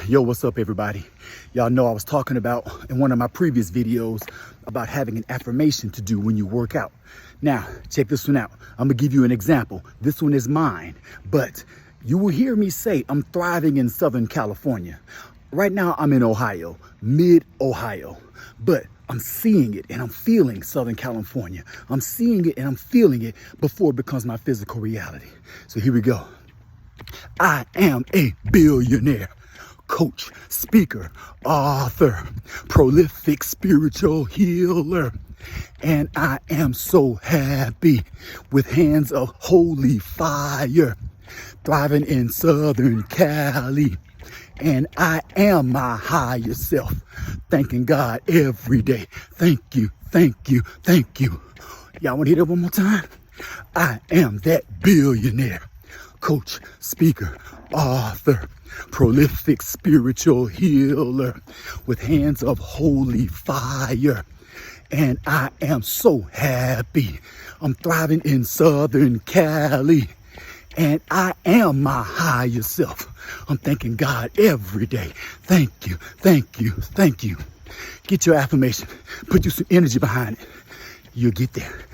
Yo, what's up, everybody? Y'all know I was talking about in one of my previous videos about having an affirmation to do when you work out. Now, check this one out. I'm gonna give you an example. This one is mine, but you will hear me say I'm thriving in Southern California. Right now, I'm in Ohio, mid-Ohio, but I'm seeing it and I'm feeling Southern California. I'm seeing it and I'm feeling it before it becomes my physical reality. So here we go. I am a billionaire, coach, speaker, author, prolific spiritual healer. And I am so happy with hands of holy fire, thriving in Southern Cali. And I am my higher self, thanking God every day. Thank you, thank you, thank you. Y'all want to hear that one more time? I am that billionaire, coach, speaker, author, prolific spiritual healer with hands of holy fire. And I am so happy. I'm thriving in Southern Cali. And I am my higher self. I'm thanking God every day. Thank you, thank you, thank you. Get your affirmation. Put you some energy behind it. You'll get there.